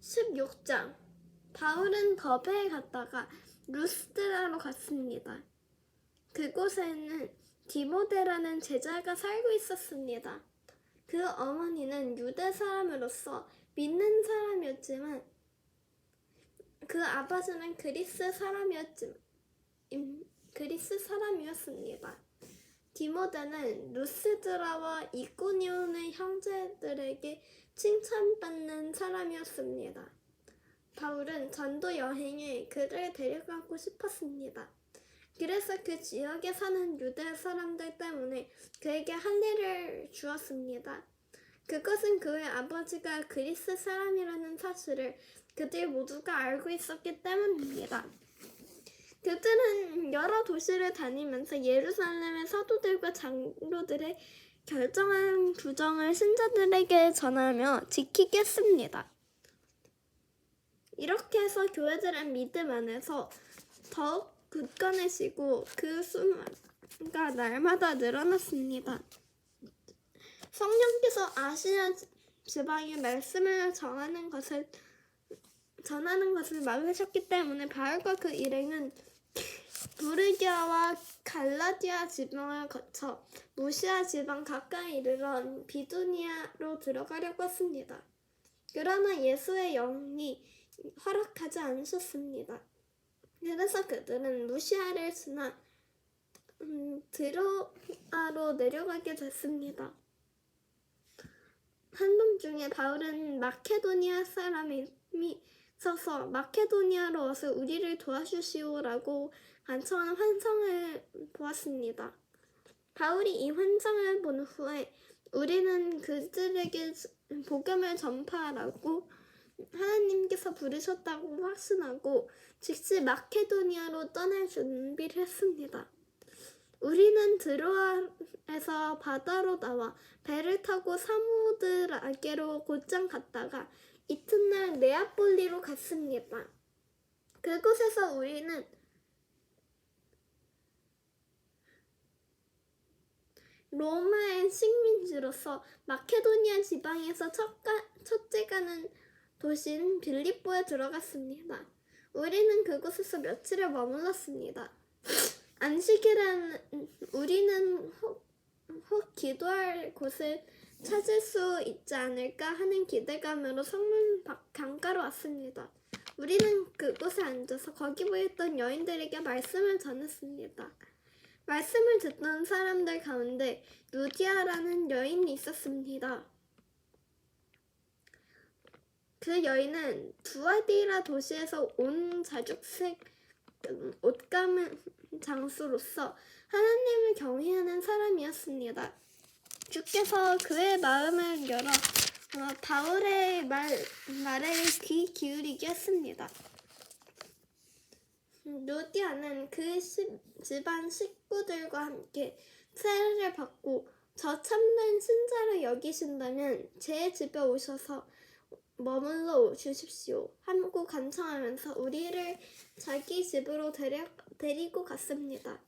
16장. 바울은 더베에 갔다가 루스드라로 갔습니다. 그곳에는 디모데라는 제자가 살고 있었습니다. 그 어머니는 유대 사람으로서 믿는 사람이었지만 그 아버지는 그리스 사람이었습니다. 디모데는 루스드라와 이코니온의 형제들에게 칭찬받는 사람이었습니다. 바울은 전도 여행에 그를 데려가고 싶었습니다. 그래서 그 지역에 사는 유대 사람들 때문에 그에게 할 일을 주었습니다. 그것은 그의 아버지가 그리스 사람이라는 사실을 그들 모두가 알고 있었기 때문입니다. 그들은 여러 도시를 다니면서 예루살렘의 사도들과 장로들의 결정한 규정을 신자들에게 전하며 지키게 했습니다. 이렇게 해서 교회들은 믿음 안에서 더욱 굳건해지고 그 수가 날마다 늘어났습니다. 성령께서 아시아 지방에 말씀을 전하는 것을 막으셨기 때문에 바울과 그 일행은 부르기아와 갈라디아 지방을 거쳐 무시아 지방 가까이 이르러 비두니아로 들어가려고 했습니다. 그러나 예수의 영이 허락하지 않으셨습니다. 그래서 그들은 무시아를 지나 드로아로 내려가게 됐습니다. 한밤중에 바울은 마케도니아 사람이 서서 마케도니아로 와서 우리를 도와주시오라고 간청하는 환상을 보았습니다. 바울이 이 환상을 본 후에 우리는 그들에게 복음을 전파하라고 하나님께서 부르셨다고 확신하고 즉시 마케도니아로 떠날 준비를 했습니다. 우리는 드로아에서 바다로 나와 배를 타고 사모드라게로 곧장 갔다가 이튿날 네아폴리로 갔습니다. 그곳에서 우리는 로마의 식민지로서 마케도니아 지방에서 첫째 가는 도시인 빌립보에 들어갔습니다. 우리는 그곳에서 며칠을 머물렀습니다. 안식일은 우리는 혹 기도할 곳을 찾을 수 있지 않을까 하는 기대감으로 성문 강가로 왔습니다. 우리는 그곳에 앉아서 거기 모였던 여인들에게 말씀을 전했습니다. 말씀을 듣던 사람들 가운데 루디아라는 여인이 있었습니다. 그 여인은 두아디라 도시에서 온 자죽색 옷 감은 장수로서 하나님을 경외하는 사람이었습니다. 주께서 그의 마음을 열어 바울의 말에 귀 기울이게 했습니다. 루디아는 그 집안 식구들과 함께 세례를 받고 저 참된 신자를 여기신다면 제 집에 오셔서 머물러 주십시오 하고 간청하면서 우리를 자기 집으로 데리고 갔습니다.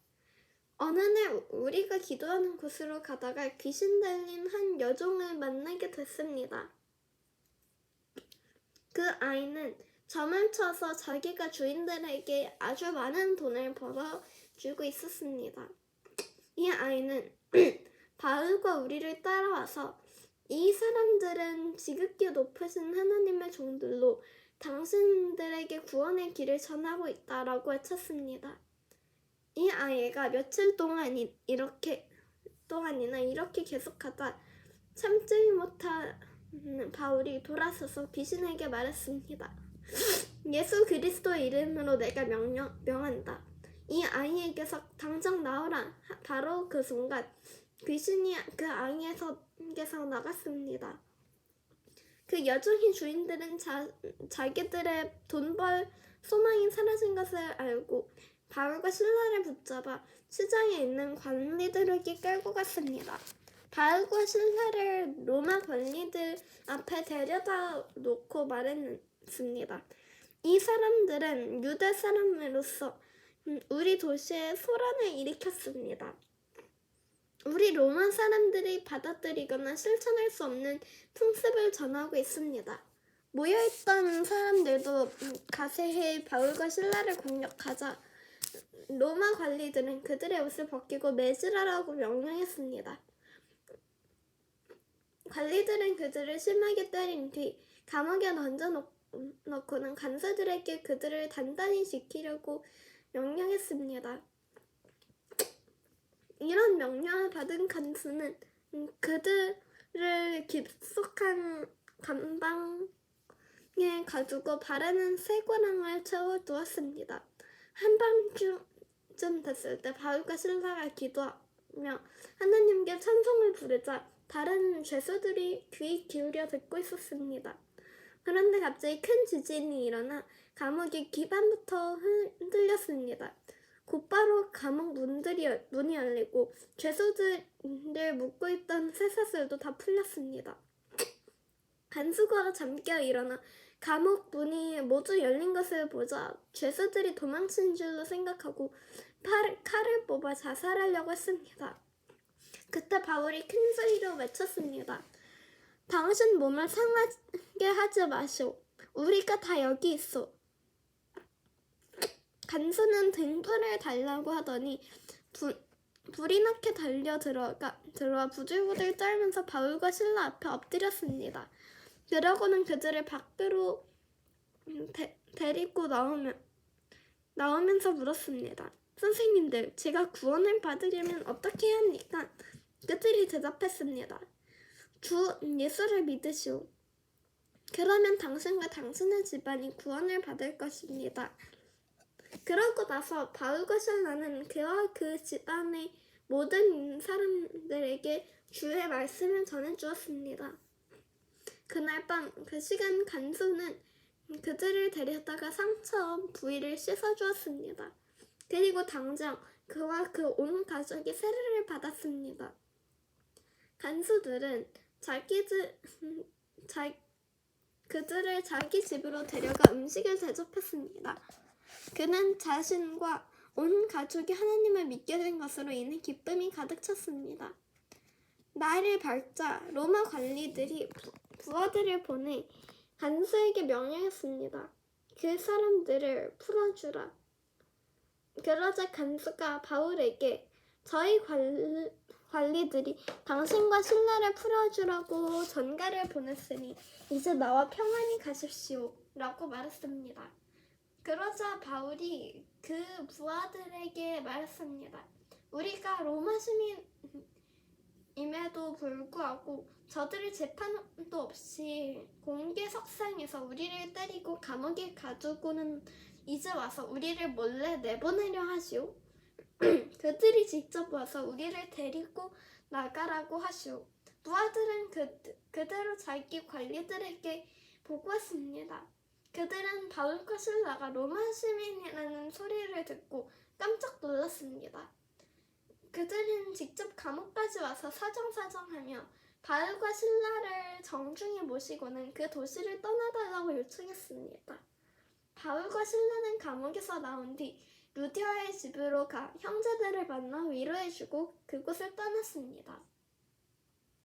어느 날 우리가 기도하는 곳으로 가다가 귀신 들린 한 여종을 만나게 됐습니다. 그 아이는 점을 쳐서 자기가 주인들에게 아주 많은 돈을 벌어주고 있었습니다. 이 아이는 바울과 우리를 따라와서 이 사람들은 지극히 높으신 하나님의 종들로 당신들에게 구원의 길을 전하고 있다라고 외쳤습니다. 이 아이가 며칠 동안이나 이렇게 계속하다 참지 못한 바울이 돌아서서 귀신에게 말했습니다. 예수 그리스도의 이름으로 내가 명한다. 이 아이에게서 당장 나오라. 바로 그 순간 귀신이 그 아이에게서 나갔습니다. 그 여종의 주인들은 자기들의 돈 벌 소망이 사라진 것을 알고 바울과 실라를 붙잡아 시장에 있는 관리들에게 끌고 갔습니다. 바울과 실라를 로마 관리들 앞에 데려다 놓고 말했습니다. 이 사람들은 유대 사람으로서 우리 도시에 소란을 일으켰습니다. 우리 로마 사람들이 받아들이거나 실천할 수 없는 풍습을 전하고 있습니다. 모여있던 사람들도 가세해 바울과 신라를 공격하자 로마 관리들은 그들의 옷을 벗기고 매질하라고 명령했습니다. 관리들은 그들을 심하게 때린 뒤 감옥에 던져놓고는 간수들에게 그들을 단단히 지키려고 명령했습니다. 이런 명령을 받은 간수는 그들을 깊숙한 감방에 가두고 바르는 쇠고랑을 채워두었습니다. 한밤쯤 됐을 때 바울과 신라가 기도하며 하나님께 찬송을 부르자 다른 죄수들이 귀 기울여 듣고 있었습니다. 그런데 갑자기 큰 지진이 일어나 감옥의 기반부터 흔들렸습니다. 곧바로 감옥 문이 열리고 죄수들을 묶고 있던 쇠사슬도 다 풀렸습니다. 간수가 잠겨 일어나 감옥 문이 모두 열린 것을 보자 죄수들이 도망친 줄로 생각하고 칼을 뽑아 자살하려고 했습니다. 그때 바울이 큰 소리로 외쳤습니다. 당신 몸을 상하게 하지 마시오. 우리가 다 여기 있어. 간수는 등불을 달라고 하더니 불이 나게 달려 들어와 부들부들 떨면서 바울과 신라 앞에 엎드렸습니다. 그러고는 그들을 밖으로 데리고 나오면서 물었습니다. 선생님들, 제가 구원을 받으려면 어떻게 해야 합니까? 그들이 대답했습니다. 주 예수를 믿으시오. 그러면 당신과 당신의 집안이 구원을 받을 것입니다. 그러고 나서 바울과 신라는 그와 그 집안의 모든 사람들에게 주의 말씀을 전해주었습니다. 그날 밤 그 시간 간수는 그들을 데려다가 상처 부위를 씻어주었습니다. 그리고 당장 그와 그 온 가족이 세례를 받았습니다. 간수들은 그들을 자기 집으로 데려가 음식을 대접했습니다. 그는 자신과 온 가족이 하나님을 믿게 된 것으로 인해 기쁨이 가득 찼습니다. 날이 밝자 로마 관리들이 부하들을 보내 간수에게 명령했습니다. 그 사람들을 풀어주라. 그러자 간수가 바울에게 저희 관리들이 당신과 신라를 풀어주라고 전가를 보냈으니 이제 나와 평안히 가십시오 라고 말했습니다. 그러자 바울이 그 부하들에게 말했습니다. 우리가 로마 시민임에도 불구하고 저들을 재판도 없이 공개 석상에서 우리를 때리고 감옥에 가두고는 이제 와서 우리를 몰래 내보내려 하시오. 그들이 직접 와서 우리를 데리고 나가라고 하시오. 부하들은 그대로 자기 관리들에게 보고했습니다. 그들은 바울과 신라가 로마 시민이라는 소리를 듣고 깜짝 놀랐습니다. 그들은 직접 감옥까지 와서 사정사정하며 바울과 신라를 정중히 모시고는 그 도시를 떠나달라고 요청했습니다. 바울과 신라는 감옥에서 나온 뒤 루디아의 집으로 가 형제들을 만나 위로해주고 그곳을 떠났습니다.